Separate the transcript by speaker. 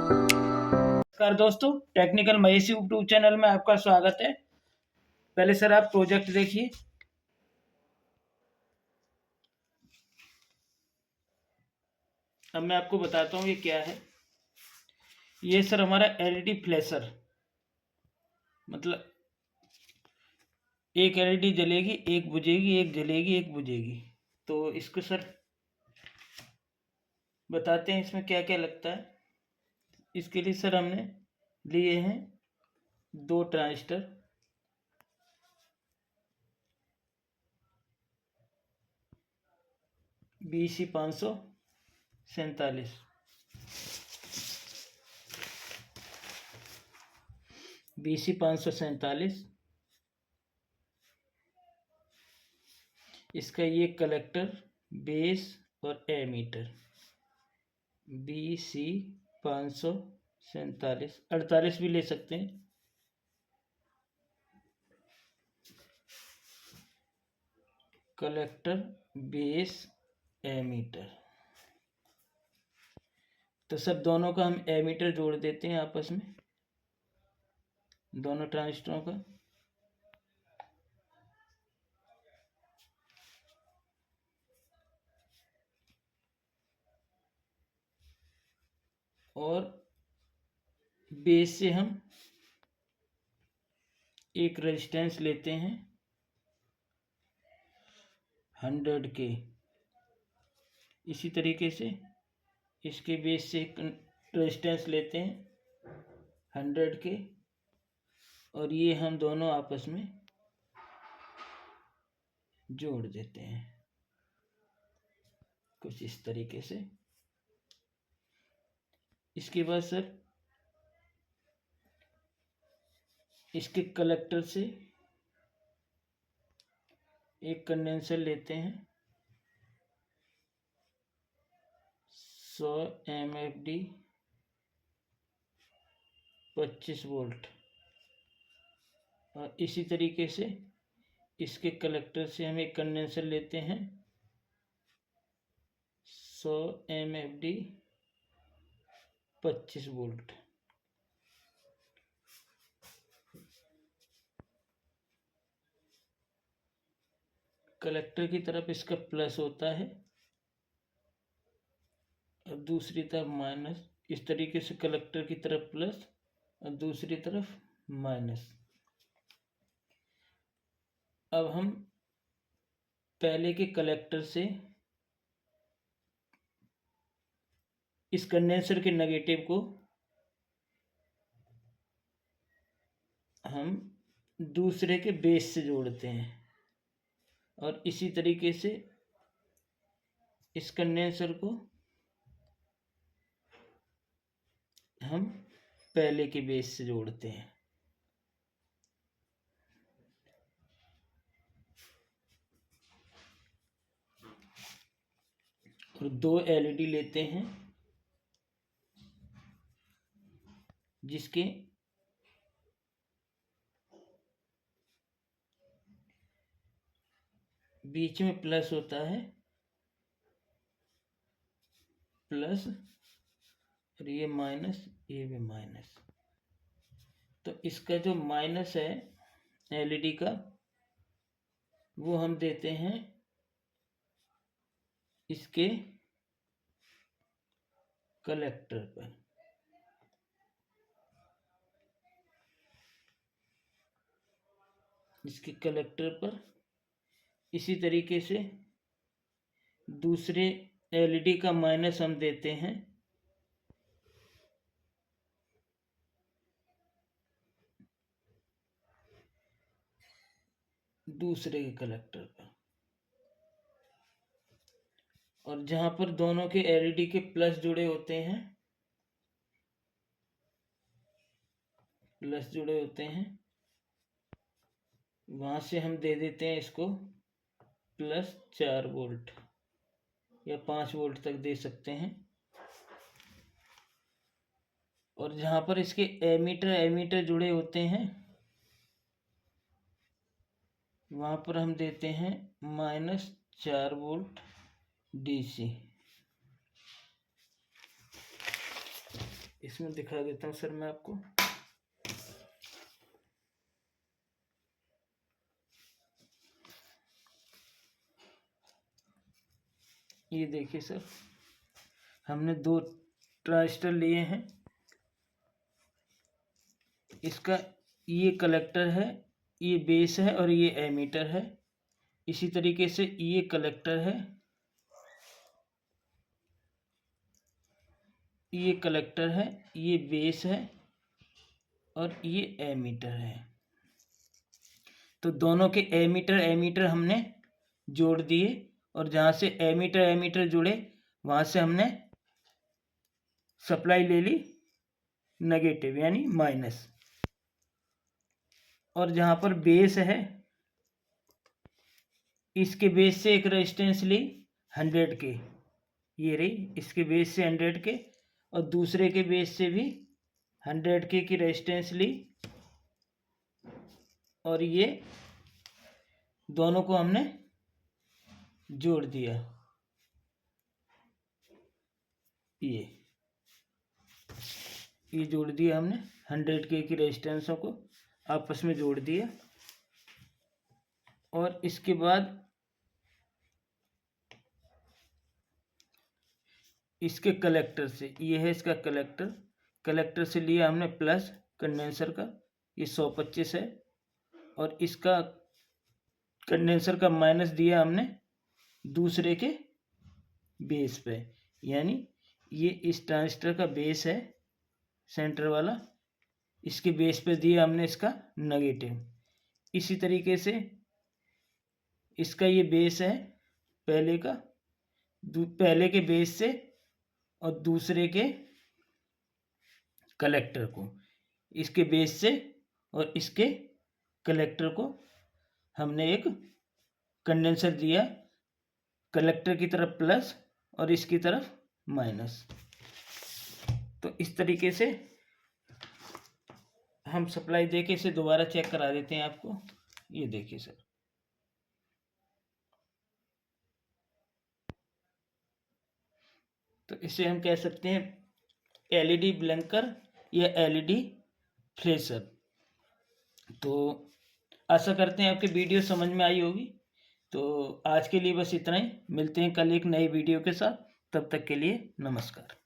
Speaker 1: नमस्कार दोस्तों, technical Mahesh YouTube channel में आपका स्वागत है। पहले सर आप प्रोजेक्ट देखिए। अब मैं आपको बताता हूँ ये क्या है। ये सर हमारा एलईडी फ्लैशर, मतलब एक एलईडी जलेगी, एक बुझेगी, एक जलेगी, एक बुझेगी। तो इसको सर बताते हैं इसमें क्या क्या लगता है। इसके लिए सर हमने लिए हैं 2 ट्रांजिस्टर, BC 547, BC 547। इसका ये कलेक्टर, बेस और एमीटर BC 547, 48 भी ले सकते हैं। Collector, base, emitter. तो सब दोनों का हम एमीटर जोड़ देते हैं आपस में, दोनों ट्रांजिस्टरों का। और बेस से हम एक रेजिस्टेंस लेते हैं 100K। इसी तरीके से इसके बेस से एक रेजिस्टेंस लेते हैं 100K, और ये हम दोनों आपस में जोड़ देते हैं कुछ इस तरीके से। इसके बाद सर इसके कलेक्टर से एक कंडेंसर लेते हैं 100 MFD 25 वोल्ट, और इसी तरीके से इसके कलेक्टर से हम एक कंडेंसर लेते हैं 100 MFD 25 वोल्ट। कलेक्टर की तरफ इसका प्लस होता है और दूसरी तरफ माइनस। इस तरीके से कलेक्टर की तरफ प्लस और दूसरी तरफ माइनस। अब हम पहले के कलेक्टर से इस कंडेंसर के नेगेटिव को हम दूसरे के बेस से जोड़ते हैं, और इसी तरीके से इस कंडेंसर को हम पहले के बेस से जोड़ते हैं। और 2 एलईडी लेते हैं जिसके बीच में प्लस होता है, प्लस, और ये माइनस, ये भी माइनस। तो इसका जो माइनस है एलईडी का, वो हम देते हैं इसके कलेक्टर पर। इसके कलेक्टर पर इसी तरीके से दूसरे एलईडी का माइनस हम देते हैं दूसरे के कलेक्टर पर। और जहां पर दोनों के एलईडी के प्लस जुड़े होते हैं, वहां से हम दे देते हैं इसको +4 वोल्ट या 5 वोल्ट तक दे सकते हैं। और जहां पर इसके एमीटर जुड़े होते हैं, वहां पर हम देते हैं -4 वोल्ट DC। इसमें दिखा देता हूँ सर मैं आपको। ये देखिए सर, हमने 2 ट्रांजिस्टर लिए हैं। इसका ये कलेक्टर है, ये बेस है और ये एमीटर है। इसी तरीके से ये कलेक्टर है, ये कलेक्टर है, ये बेस है और ये एमीटर है। तो दोनों के एमीटर हमने जोड़ दिए और जहाँ से एमीटर जुड़े वहाँ से हमने सप्लाई ले ली नेगेटिव यानी माइनस। और जहाँ पर बेस है, इसके बेस से एक रेजिस्टेंस ली 100 के, ये रही इसके बेस से 100 के, और दूसरे के बेस से भी 100 के की रेजिस्टेंस ली, और ये दोनों को हमने जोड़ दिया। ये जोड़ दिया हमने, 100 के की रेजिस्टेंसों को आपस में जोड़ दिया। और इसके बाद इसके कलेक्टर से, ये है इसका कलेक्टर से लिया हमने प्लस कंडेंसर का, ये 125 है, और इसका कंडेंसर का माइनस दिया हमने दूसरे के बेस पे, यानी ये इस ट्रांजिस्टर का बेस है सेंटर वाला, इसके बेस पे दिया हमने इसका नेगेटिव। इसी तरीके से इसका ये बेस है पहले का, पहले के बेस से और दूसरे के कलेक्टर को, इसके बेस से और इसके कलेक्टर को हमने एक कंडेंसर दिया, कलेक्टर की तरफ प्लस और इसकी तरफ माइनस। तो इस तरीके से हम सप्लाई देके इसे दोबारा चेक करा देते हैं आपको। ये देखिए सर, तो इसे हम कह सकते हैं एलईडी ब्लिंकर या एलईडी फ्लैशर। तो आशा करते हैं आपकी वीडियो समझ में आई होगी। तो आज के लिए बस इतना ही, मिलते हैं कल एक नई वीडियो के साथ, तब तक के लिए नमस्कार।